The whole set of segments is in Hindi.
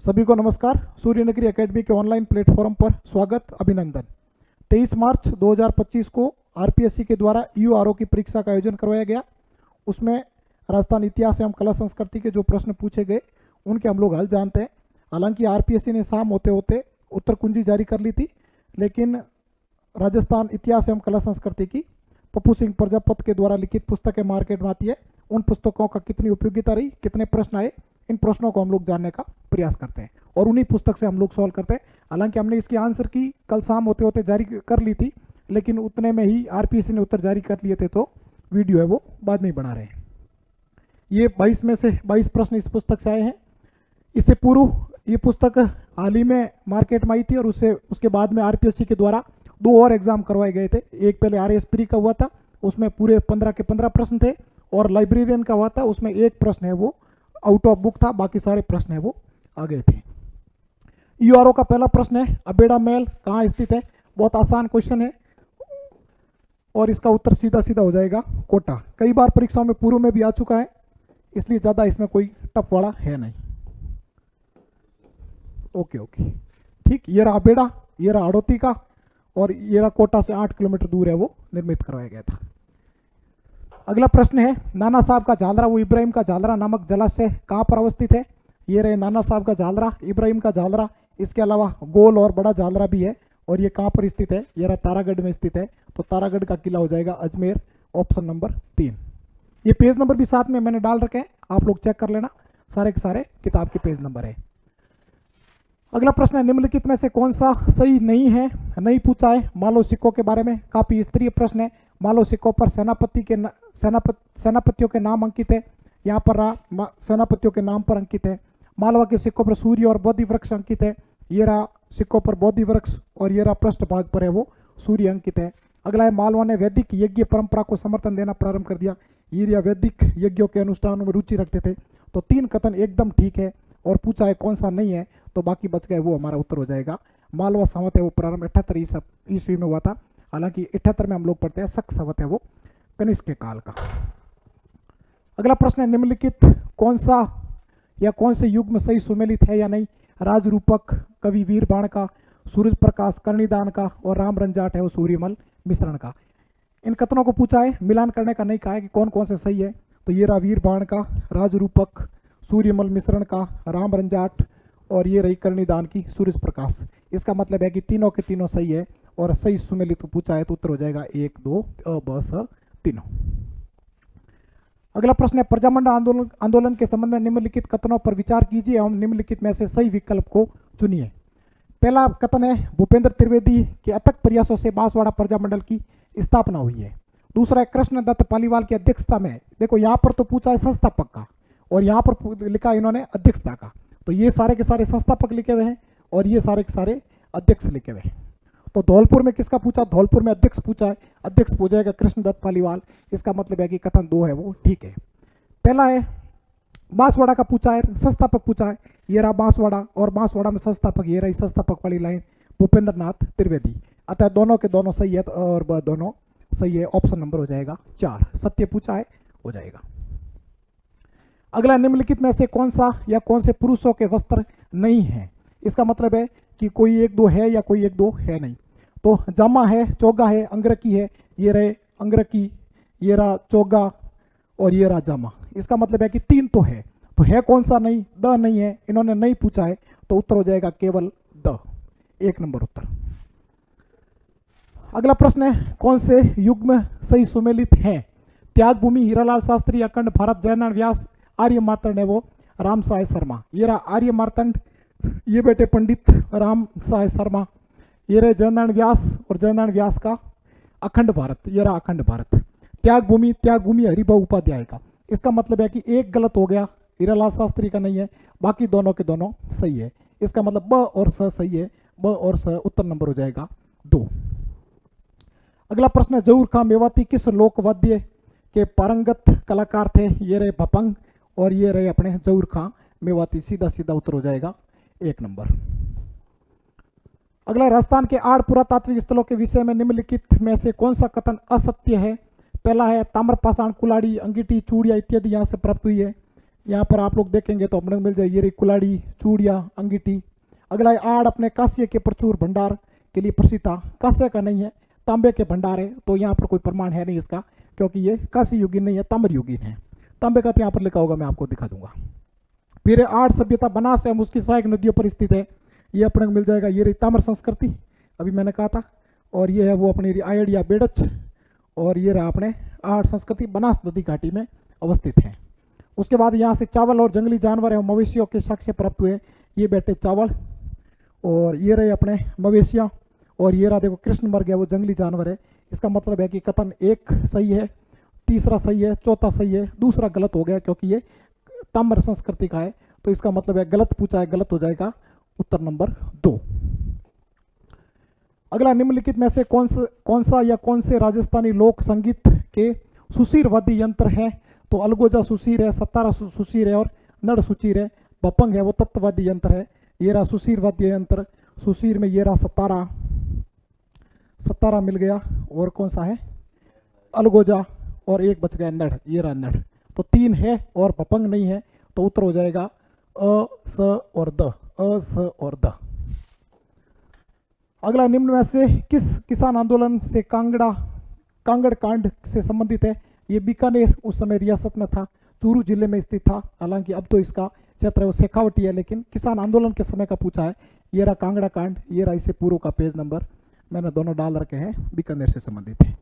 सभी को नमस्कार। सूर्य नगरी एकेडमी के ऑनलाइन प्लेटफॉर्म पर स्वागत, अभिनंदन। 23 मार्च 2025 को आरपीएससी के द्वारा यूआरओ की परीक्षा का आयोजन करवाया गया। उसमें राजस्थान इतिहास एवं कला संस्कृति के जो प्रश्न पूछे गए उनके हम लोग हल जानते हैं। हालांकि आरपीएससी ने शाम होते होते उत्तर कुंजी जारी कर ली थी, लेकिन राजस्थान इतिहास एवं कला संस्कृति की पप्पू सिंह प्रजापत के द्वारा लिखित पुस्तकें मार्केट में आती है। उन पुस्तकों का कितनी उपयोगिता रही, कितने प्रश्न आए, इन प्रश्नों को हम लोग जानने का प्रयास करते हैं और उन्हीं पुस्तक से हम लोग सॉल्व करते हैं। हालांकि हमने इसकी आंसर की कल शाम होते होते जारी कर ली थी, लेकिन उतने में ही आरपीएससी ने उत्तर जारी कर लिए थे, तो वीडियो है वो बाद में ही बना रहे हैं। ये 22 में से 22 प्रश्न इस पुस्तक से आए हैं। इससे पूर्व ये पुस्तक हाल ही में मार्केट में आई थी और उसके बाद में आरपीएससी के द्वारा 2 और एग्जाम करवाए गए थे। एक पहले आरएएस प्री का हुआ था, उसमें पूरे 15 के 15 प्रश्न थे, और लाइब्रेरियन का हुआ था, उसमें एक प्रश्न है वो आउट ऑफ बुक था, बाकी सारे प्रश्न है वो आ गए थे। यूआरओ का पहला प्रश्न है, अबेड़ा महल कहाँ स्थित है। बहुत आसान क्वेश्चन है और इसका उत्तर सीधा सीधा हो जाएगा कोटा। कई बार परीक्षाओं में पूर्व में भी आ चुका है, इसलिए ज़्यादा इसमें कोई टफ वाला है नहीं। ओके ठीक, ये रहा अबेड़ा, ये रहा हड़ौती का, और ये रहा कोटा से 8 किलोमीटर दूर है वो निर्मित करवाया गया था। अगला प्रश्न है, नाना साहब का झालरा व इब्राहिम का झालरा नामक जलाशय कहाँ पर अवस्थित है। ये रहे नाना साहब का झालरा, इब्राहिम का झालरा, इसके अलावा गोल और बड़ा झालरा भी है, और ये कहाँ पर स्थित है, ये रहा तारागढ़ में स्थित है। तो तारागढ़ का किला हो जाएगा अजमेर, ऑप्शन नंबर 3। ये पेज नंबर भी साथ में मैंने डाल रखे हैं, आप लोग चेक कर लेना, सारे के सारे किताब के पेज नंबर है। अगला प्रश्न है, निम्नलिखित में से कौन सा सही नहीं है, नहीं पूछा है। मालव सिक्कों के बारे में काफी स्तरीय प्रश्न है। मालव सिक्कों पर सेनापतियों के नाम अंकित है, यहाँ पर रहा सेनापतियों के नाम पर अंकित है। मालवा के सिक्कों पर सूर्य और बोधि वृक्ष अंकित है, ये रहा सिक्कों पर बोधि वृक्ष, और ये रहा पृष्ठ भाग पर है वो सूर्य अंकित है। अगला है, मालवा ने वैदिक यज्ञ परंपरा को समर्थन देना प्रारंभ कर दिया, ये रहा वैदिक यज्ञों के अनुष्ठानों में रुचि रखते थे। तो 3 कथन एकदम ठीक है, और पूछा है कौन सा नहीं है, तो बाकी बच गए, वो हमारा उत्तर हो जाएगा। मालवा संवत है वो प्रारंभ 78 ईस्वी में हुआ था। हालांकि 78 में हम लोग पढ़ते हैं, शक संवत है वो कनिष्क के काल का। अगला प्रश्न है, निम्नलिखित कौन सा या कौन से युग में सही सुमेलित है या नहीं। राजरूपक कवि वीर बाण का, सूरज प्रकाश कर्णिदान का, और राम रंजाट है वो सूर्यमल मिश्रण का। इन कथनों को पूछा है, मिलान करने का नहीं कहा है कि कौन कौन से सही है। तो ये रहा वीर बाण का, राजरूपक, सूर्यमल मिश्रण का, राम रंजाट, और ये रही कर्णिदान की सूरज प्रकाश। इसका मतलब है कि तीनों के तीनों सही है, और सही सुमेलित पूछा है तो उत्तर हो जाएगा 1, 2, अ, ब, स तीनों। अगला प्रश्न है, प्रजामंडल आंदोलन के संबंध में निम्नलिखित कथनों पर विचार कीजिए एवं निम्नलिखित में से सही विकल्प को चुनिए। पहला कथन है, भूपेंद्र त्रिवेदी के अथक प्रयासों से बांसवाड़ा प्रजामंडल की स्थापना हुई है। दूसरा है, कृष्ण दत्त पालीवाल की अध्यक्षता में, देखो यहाँ पर तो पूछा है संस्थापक का, और यहाँ पर लिखा इन्होंने अध्यक्षता का, तो ये सारे के सारे संस्थापक लिखे हुए हैं और ये सारे के सारे अध्यक्ष लिखे हुए हैं। तो धौलपुर में किसका पूछा, धौलपुर में अध्यक्ष पूछा है, अध्यक्ष हो जाएगा कृष्णदत्त पालीवाल। इसका मतलब है कि कथन 2 है वो ठीक है। पहला है, बांसवाड़ा का पूछा है, संस्थापक पूछा है, ये रहा बांसवाड़ा, और बांसवाड़ा में संस्थापक, ये रही संस्थापक वाली लाइन भूपेंद्र नाथ त्रिवेदी। अतः दोनों के दोनों सही है, और दोनों सही है, ऑप्शन नंबर हो जाएगा 4। सत्य पूछा है, हो जाएगा। अगला, निम्नलिखित में से कौन सा या कौन से पुरुषों के वस्त्र नहीं है। इसका मतलब है कि कोई 1-2 है या कोई 1-2 है नहीं। तो जामा है, चोगा है, अंगरखी है, ये रहे अंगरखी, ये रहा चोगा, और ये रहा जामा। इसका मतलब है कि 3 तो है, तो है कौन सा नहीं, द नहीं है, इन्होंने नहीं पूछा है, तो उत्तर हो जाएगा केवल द, 1 नंबर उत्तर। अगला प्रश्न है, कौन से युग में सही सुमेलित है। त्यागभूमि हीरालाल शास्त्री, अखंड भारत जयनारायण व्यास, आर्य मार्तंड है वो राम सहाय शर्मा। ये रहा आर्य मार्तंड, ये बेटे पंडित राम सहाय शर्मा, ये रहे जयनारायण व्यास, और जयनारायण व्यास का अखंड भारत, ये रहा अखंड भारत। त्यागभूमि हरिभाऊ उपाध्याय का। इसका मतलब है कि एक गलत हो गया, हीरालाल शास्त्री का नहीं है, बाकी दोनों के दोनों सही है। इसका मतलब ब और स सही है, ब और स उत्तर नंबर हो जाएगा 2। अगला प्रश्न है, जहूर खां मेवाती किस लोकवाद्य के पारंगत कलाकार थे। ये रहे भपंग, और ये रहे अपने जहूर खां मेवाती। सीधा सीधा उत्तर हो जाएगा 1 नंबर। अगला, राजस्थान के 8 पुरातात्विक स्थलों के विषय में निम्नलिखित में से कौन सा कथन असत्य है। पहला है, ताम्रपाषाण, कुल्हाड़ी, अंगीठी, चूड़िया इत्यादि यहाँ से प्राप्त हुई है। यहाँ पर आप लोग देखेंगे तो अपने को मिल जाए ये रही कुलाड़ी, चूड़िया, अंगीठी। अगला है आड़ अपने कांस्य के प्रचुर भंडार के लिए प्रसिद्ध था। कांस्य का नहीं है, तांबे के भंडार है, तो यहाँ पर कोई प्रमाण है नहीं इसका, क्योंकि ये कांस्य युगीन नहीं है, ताम्र युगीन है। तांबे का तो यहाँ पर लिखा होगा, मैं आपको दिखा दूंगा। फिर आड़ सभ्यता बनास एवं उसकी सहायक नदियों पर स्थित है, ये अपने को मिल जाएगा। ये रही ताम्र संस्कृति, अभी मैंने कहा था, और ये है वो अपनी आयड या बेड़च, और ये रहा अपने आड़ संस्कृति बनास नदी घाटी में अवस्थित है। उसके बाद यहाँ से चावल और जंगली जानवर एवं मवेशियों के साक्ष्य प्राप्त हुए, ये बैठे चावल, और ये रहे अपने मवेशियाँ, और ये रहा देखो कृष्ण मर गया, वो जंगली जानवर है। इसका मतलब है कि कथन एक सही है, तीसरा सही है, चौथा सही है, दूसरा गलत हो गया क्योंकि ये ताम्र संस्कृति का है, तो इसका मतलब है गलत पूछा है, गलत हो जाएगा उत्तर नंबर 2। अगला, निम्नलिखित में से कौन सा या कौन से राजस्थानी लोक संगीत के सुशीर वाद्य यंत्र है? तो अलगोजा सुशीर है, सतारा सुशीर है, और नड़ सुशीर है। बपंग है वो तत्ववाद्य यंत्र है। ये रहा सुशीर वाद्य यंत्र, सुशीर में ये रहा सतारा, सतारा मिल गया, और कौन सा है? अलगोजा, और एक बच गया नड़, ये रहा नड़। तो 3 है और बपंग नहीं है, तो उत्तर हो जाएगा अ, स और द, अ, स और द। अगला, निम्न में से किस किसान आंदोलन से कांगड़ कांड से संबंधित है? ये बीकानेर उस समय रियासत में था, चूरू जिले में स्थित था, हालांकि अब तो इसका क्षेत्र है वो शेखावटी है, लेकिन किसान आंदोलन के समय का पूछा है। ये रहा कांगड़ा कांड, ये रहा इससे पूर्व का पेज नंबर, मैंने दोनों डाल रखे हैं, बीकानेर से संबंधित है।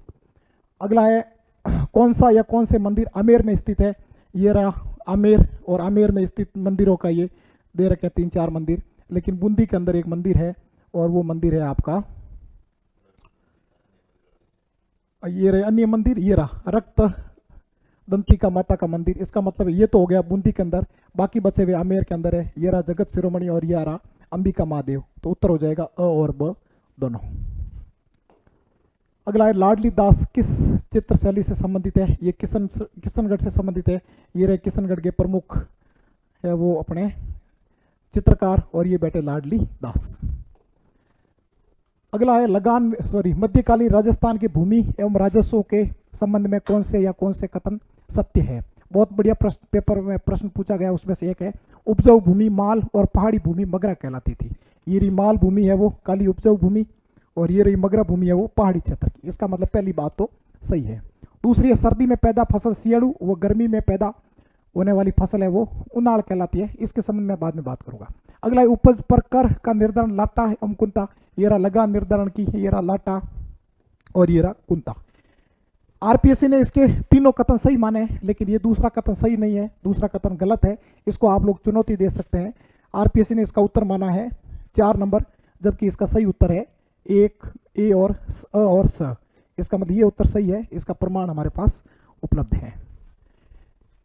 अगला है, कौन सा या कौन से मंदिर आमेर में स्थित है? ये रहा आमेर, और आमेर में स्थित मंदिरों का ये दे रखे 3-4 मंदिर, लेकिन बूंदी के अंदर एक मंदिर है, और वो मंदिर है आपका, ये रहे अन्य मंदिर, ये रहा रक्त दंतिका माता का मंदिर। इसका मतलब ये तो हो गया बूंदी के अंदर, बाकी बचे हुए आमेर के अंदर है। ये रहा जगत शिरोमणि, और ये रहा अंबिका महादेव, तो उत्तर हो जाएगा अ और ब दोनों। अगला है, लाडली दास किस चित्र शैली से संबंधित है? ये किशनगढ़ से संबंधित है। ये रहे किशनगढ़ के प्रमुख है वो अपने चित्रकार, और ये बैठे लाडली दास। अगला है, मध्यकालीन राजस्थान के भूमि एवं राजस्व के संबंध में कौन से या कौन से कथन सत्य है? बहुत बढ़िया प्रश्न पेपर में प्रश्न पूछा गया, उसमें से एक है, उपजाऊ भूमि माल और पहाड़ी भूमि मगरा कहलाती थी। ये रही माल भूमि है वो काली उपजाऊ भूमि, और ये रही मगरा भूमि है वो पहाड़ी क्षेत्र की। इसका मतलब पहली बात तो सही है। दूसरी है, सर्दी में पैदा फसल सियाड़ू, वो गर्मी में पैदा होने वाली फसल है वो उनाड़ कहलाती है। इसके संबंध में बाद में बात करूंगा। अगला है, उपज पर कर का निर्धारण लाटा एवं कुंता। ये रहा लगान निर्धारण की, ये रहा लाटा, और ये रहा कुंता। आरपीएससी ने इसके तीनों कथन सही माने हैं, लेकिन ये दूसरा कथन सही नहीं है, दूसरा कथन गलत है। इसको आप लोग चुनौती दे सकते हैं। आरपीएससी ने इसका उत्तर माना है 4 नंबर, जबकि इसका सही उत्तर है 1, ए और अ और स। इसका मतलब ये उत्तर सही है, इसका प्रमाण हमारे पास उपलब्ध है।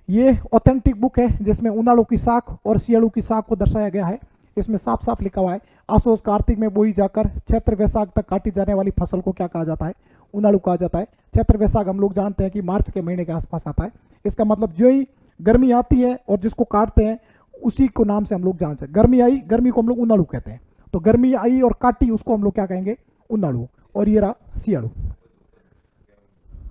ये ऑथेंटिक बुक है जिसमें उनाड़ू की साख और सियाड़ू की साख को दर्शाया गया है। इसमें साफ साफ लिखा हुआ है, आसोस कार्तिक में बोई जाकर चैत्र वैशाख तक काटी जाने वाली फसल को क्या कहा जाता है? उनाड़ू कहा जाता है। चैत्र वैशाख हम लोग जानते हैं कि मार्च के महीने के आसपास आता है। इसका मतलब जो ही गर्मी आती है और जिसको काटते हैं उसी को नाम से हम लोग जानते हैं। गर्मी आई, गर्मी को हम लोग उनाड़ू कहते हैं, तो गर्मी आई और काटी उसको हम लोग क्या कहेंगे? उनाड़ू। और ये रहा सियाड़ू।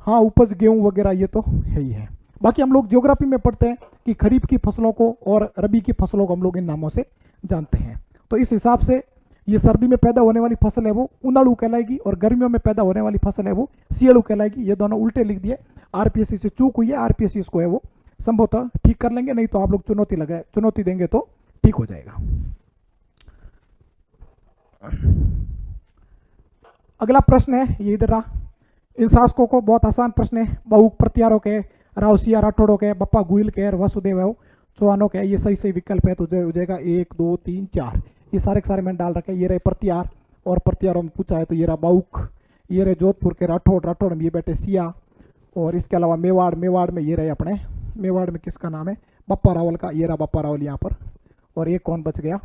हाँ, उपज गेहूं वगैरह ये तो है ही है। बाकी हम लोग ज्योग्राफी में पढ़ते हैं कि खरीफ की फसलों को और रबी की फसलों को हम लोग इन नामों से जानते हैं। तो इस हिसाब से ये सर्दी में पैदा होने वाली फसल है वो उनाड़ू कहलाएगी, और गर्मियों में पैदा होने वाली फसल है वो सियाड़ू कहलाएगी। ये दोनों उल्टे लिख दिए, आरपीएससी से चूक हुई है। आरपीएससी इसको है वो संभवतः ठीक कर लेंगे, नहीं तो आप लोग चुनौती देंगे तो ठीक हो जाएगा। अगला प्रश्न है, ये इधर रहा। इन शासकों को बहुत आसान प्रश्न है। बहु प्रत्यारों के, रावसिया राठौड़ों के, बप्पा गुइल के, वसुदेव चौहानों के, ये सही सही विकल्प है, तो हो जाएगा 1, 2, 3, 4। ये सारे के सारे मैंने डाल रखे। ये रहे प्रत्यार, और प्रत्यारों में पूछा है तो ये रहा बाउक। ये रहे जोधपुर के राठौड़ में ये बैठे सिया। और इसके अलावा मेवाड़ में ये रहे अपने, मेवाड़ में किसका नाम है? बप्पा रावल का। ये रहा बप्पा रावल यहाँ पर। और एक कौन बच गया?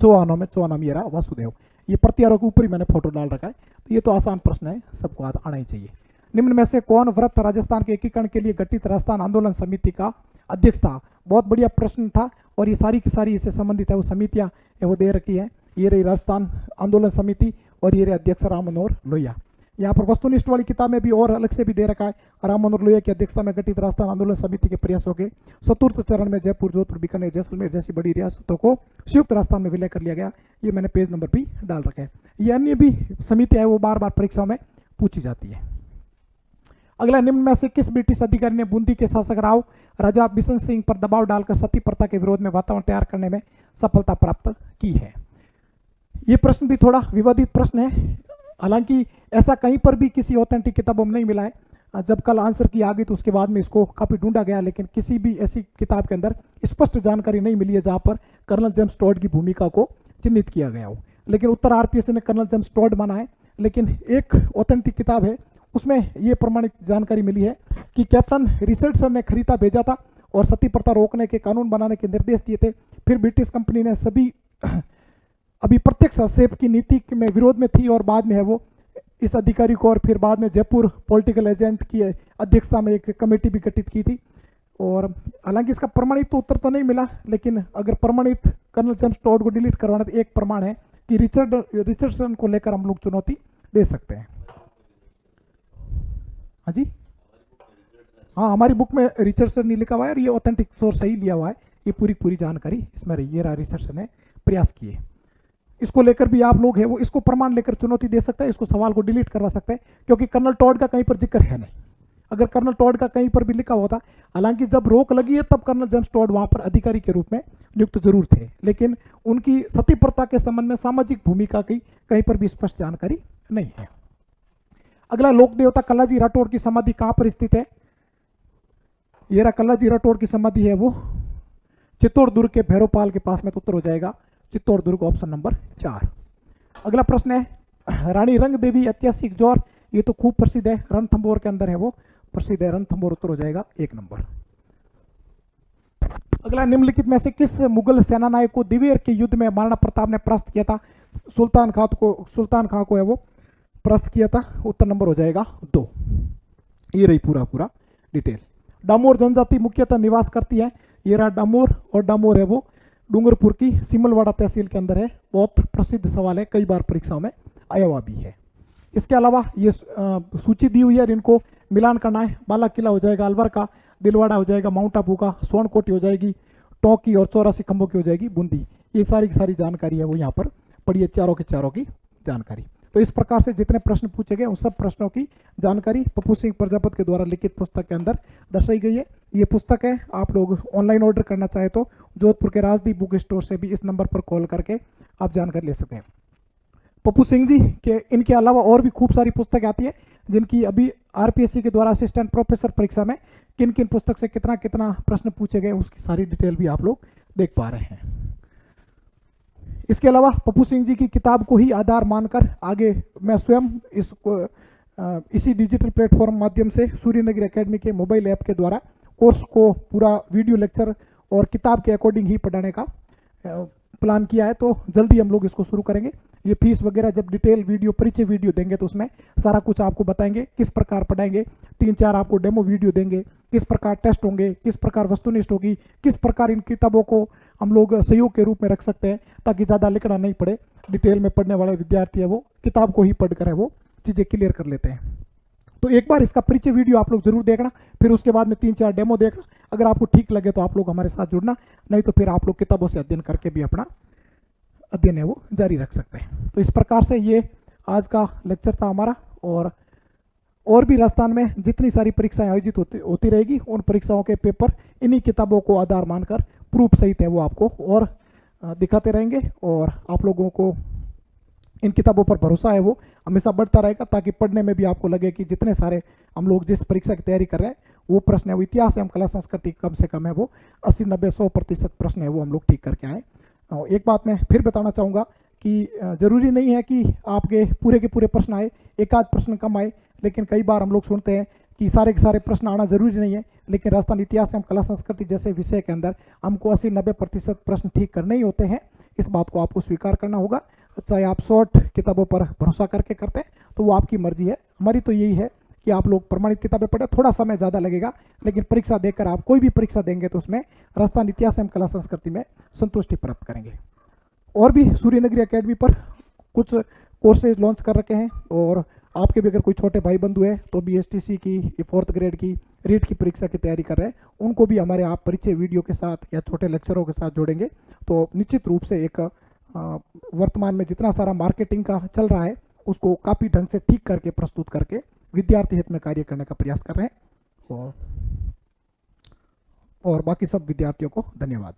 चौहानों में ये रहा वसुदेव। ये प्रत्यारों के ऊपर ही मैंने फोटो डाल रखा है। तो ये तो आसान प्रश्न है, सबको आना ही चाहिए। निम्न में से कौन व्रत राजस्थान के एकीकरण के लिए गठित राजस्थान आंदोलन समिति का अध्यक्ष था? बहुत बढ़िया प्रश्न था, और ये सारी की सारी इससे संबंधित है वो समितियां वो दे रखी है। ये रही राजस्थान आंदोलन समिति, और ये रही अध्यक्ष राम मनोहर लोहिया। यहाँ पर वस्तुनिष्ठ वाली किताब में भी और अलग से भी दे रखा है। राम मनोहर लोहिया की अध्यक्षता में गठित राजस्थान आंदोलन समिति के प्रयासों के चतुर्थ चरण में जयपुर, जोधपुर, बीकानेर, जैसलमेर जैसी बड़ी रियासतों को संयुक्त राजस्थान में विलय कर लिया गया। ये मैंने पेज नंबर भी डाल रखा है। ये अन्य भी समिति है वो बार बार परीक्षाओं में पूछी जाती है। अगला, निम्न में से किस ब्रिटिश अधिकारी ने बूंदी के शासक राव राजा बिशन सिंह पर दबाव डालकर सती प्रथा के विरोध में वातावरण तैयार करने में सफलता प्राप्त की है? ये प्रश्न भी थोड़ा विवादित प्रश्न है, हालांकि ऐसा कहीं पर भी किसी ऑथेंटिक किताबों में नहीं मिला है। जब कल आंसर की आ गई तो उसके बाद में इसको काफी ढूंढा गया, लेकिन किसी भी ऐसी किताब के अंदर स्पष्ट जानकारी नहीं मिली है जहां पर कर्नल जेम्स टॉड की भूमिका को चिन्हित किया गया हो। लेकिन उत्तर आरपीएससी ने कर्नल जेम्स टॉड माना है। लेकिन एक ऑथेंटिक किताब है उसमें यह प्रमाणित जानकारी मिली है कि कैप्टन रिचर्डसन ने खरीदा भेजा था और सती प्रथा रोकने के कानून बनाने के निर्देश दिए थे। फिर ब्रिटिश कंपनी ने सभी अभी प्रत्यक्ष हस्तक्षेप की नीति में विरोध में थी और बाद में है वो इस अधिकारी को और फिर बाद में जयपुर पॉलिटिकल एजेंट की अध्यक्षता में एक कमेटी भी गठित की थी। और हालांकि इसका प्रमाणित तो उत्तर तो नहीं मिला, लेकिन अगर प्रमाणित कर्नल जेम्स टॉड को डिलीट करवाना तो एक प्रमाण है कि रिचर्डसन को लेकर हम लोग चुनौती दे सकते हैं। हाँ जी, हाँ हमारी बुक में रिचर्डसन नहीं लिखा हुआ है और ये ऑथेंटिक सोर्स सही लिया हुआ है। ये पूरी जानकारी इसमें रही है, रिचर्डसन ने प्रयास किए। इसको लेकर भी आप लोग है वो इसको प्रमाण लेकर चुनौती दे सकते हैं, इसको सवाल को डिलीट करवा सकते हैं, क्योंकि कर्नल टॉड का कहीं पर जिक्र है नहीं। अगर कर्नल टॉड का कहीं पर भी लिखा होता, हालांकि जब रोक लगी है तब कर्नल जेम्स टॉड वहां पर अधिकारी के रूप में नियुक्त जरूर थे, लेकिन उनकी सती प्रथा के संबंध में सामाजिक भूमिका की कहीं पर भी स्पष्ट जानकारी नहीं है। अगला, लोक देवता कल्लाजी राठौड़ की समाधि कहां पर स्थित है? ये कल्लाजी राठौड़ की समाधि है वो चित्तौड़ दुर्ग के भैरवपाल के पास में, तो उत्तर हो जाएगा चित्तौड़ दुर्ग, ऑप्शन नंबर 4। अगला प्रश्न है रानी रंग देवी ऐतिहासिक ज्वार, ये तो खूब प्रसिद्ध है, रणथंभौर के अंदर है वो प्रसिद्ध है, रणथंभौर, उत्तर हो जाएगा 1 नंबर। अगला, निम्नलिखित में से किस मुगल सेनानायक को दिवेर के युद्ध में महाराणा प्रताप ने परास्त किया था? सुल्तान खां को है वो परास्त किया था, उत्तर नंबर हो जाएगा 2। ये रही पूरा डिटेल। डामोर जनजाति मुख्यतः निवास करती है, ये रहा डामोर, और डामोर है वो डूंगरपुर की सिमलवाड़ा तहसील के अंदर है। बहुत प्रसिद्ध सवाल है, कई बार परीक्षाओं में आया हुआ भी है। इसके अलावा ये सूची दी हुई है, इनको मिलान करना है। बाला किला हो जाएगा अलवर का, दिलवाड़ा हो जाएगा माउंट आबू का, स्वर्णकोटी हो जाएगी टोंक की, और 84 खंभों की हो जाएगी बूंदी। ये सारी की सारी जानकारी है वो यहाँ पर पड़ी है, चारों के चारों की जानकारी। तो इस प्रकार से जितने प्रश्न पूछे गए उन सब प्रश्नों की जानकारी पप्पू सिंह प्रजापत के द्वारा लिखित पुस्तक के अंदर दर्शाई गई है। ये पुस्तक है, आप लोग ऑनलाइन ऑर्डर करना चाहे तो जोधपुर के राजदीप बुक स्टोर से भी इस नंबर पर कॉल करके आप जानकारी ले सकते हैं। पप्पू सिंह जी के इनके अलावा और भी खूब सारी पुस्तकें आती है, जिनकी अभी आरपीएससी के द्वारा असिस्टेंट प्रोफेसर परीक्षा में किन किन पुस्तक से कितना कितना प्रश्न पूछे गए उसकी सारी डिटेल भी आप लोग देख पा रहे हैं। इसके अलावा पप्पू सिंह जी की किताब को ही आधार मानकर आगे मैं स्वयं इसी डिजिटल प्लेटफॉर्म माध्यम से सूर्यनगरी एकेडमी के मोबाइल ऐप के द्वारा कोर्स को पूरा वीडियो लेक्चर और किताब के अकॉर्डिंग ही पढ़ाने का प्लान किया है। तो जल्दी हम लोग इसको शुरू करेंगे। ये फीस वगैरह जब डिटेल वीडियो परिचय वीडियो देंगे तो उसमें सारा कुछ आपको बताएंगे, किस प्रकार पढ़ाएंगे, 3-4 आपको डेमो वीडियो देंगे, किस प्रकार टेस्ट होंगे, किस प्रकार वस्तुनिष्ठ होगी, किस प्रकार इन किताबों को हम लोग सहयोग के रूप में रख सकते हैं ताकि ज़्यादा लिखना नहीं पड़े। डिटेल में पढ़ने वाले विद्यार्थी है वो किताब को ही पढ़कर है वो चीज़ें क्लियर कर लेते हैं। तो एक बार इसका परिचय वीडियो आप लोग जरूर देखना, फिर उसके बाद में 3-4 डेमो देखना। अगर आपको ठीक लगे तो आप लोग हमारे साथ जुड़ना, नहीं तो फिर आप लोग किताबों से अध्ययन करके भी अपना अध्ययन है वो जारी रख सकते हैं। तो इस प्रकार से ये आज का लेक्चर था हमारा, और भी राजस्थान में जितनी सारी परीक्षाएं आयोजित होती रहेगी उन परीक्षाओं के पेपर इन्हीं किताबों को आधार मानकर प्रूफ सहित है वो आपको और दिखाते रहेंगे, और आप लोगों को इन किताबों पर भरोसा है वो हमेशा बढ़ता रहेगा, ताकि पढ़ने में भी आपको लगे कि जितने सारे हम लोग जिस परीक्षा की तैयारी कर रहे हैं वो प्रश्न है वो इतिहास एवं कला संस्कृति कम से कम है वो 80-90-100% प्रश्न है वो हम लोग ठीक करके आए। एक बात मैं फिर बताना चाहूँगा कि ज़रूरी नहीं है कि आपके पूरे के पूरे प्रश्न आए, एक आध प्रश्न कम आए, लेकिन कई बार हम लोग सुनते हैं कि सारे के सारे प्रश्न आना जरूरी नहीं है। लेकिन राजस्थान इतिहास एवं कला संस्कृति जैसे विषय के अंदर हमको 80-90% प्रश्न ठीक करने ही होते हैं। इस बात को आपको स्वीकार करना होगा, चाहे आप शॉर्ट किताबों पर भरोसा करके करते हैं तो वो आपकी मर्जी है। हमारी तो यही है कि आप लोग प्रमाणित किताबें पढ़ें, थोड़ा समय ज़्यादा लगेगा, लेकिन परीक्षा देकर आप कोई भी परीक्षा देंगे तो उसमें राजस्थान इतिहास एवं कला संस्कृति में संतुष्टि प्राप्त करेंगे। और भी सूर्यनगरी एकेडमी पर कुछ कोर्सेज लॉन्च कर रखे हैं और आपके भी अगर कोई छोटे भाई बंधु है तो भी एसटीसी की 4th ग्रेड की रीट की परीक्षा की तैयारी कर रहे हैं, उनको भी हमारे आप परिचय वीडियो के साथ या छोटे लेक्चरों के साथ जोड़ेंगे तो निश्चित रूप से एक वर्तमान में जितना सारा मार्केटिंग का चल रहा है उसको काफ़ी ढंग से ठीक करके प्रस्तुत करके विद्यार्थी हित में कार्य करने का प्रयास कर रहे हैं। और बाकी सब विद्यार्थियों को धन्यवाद।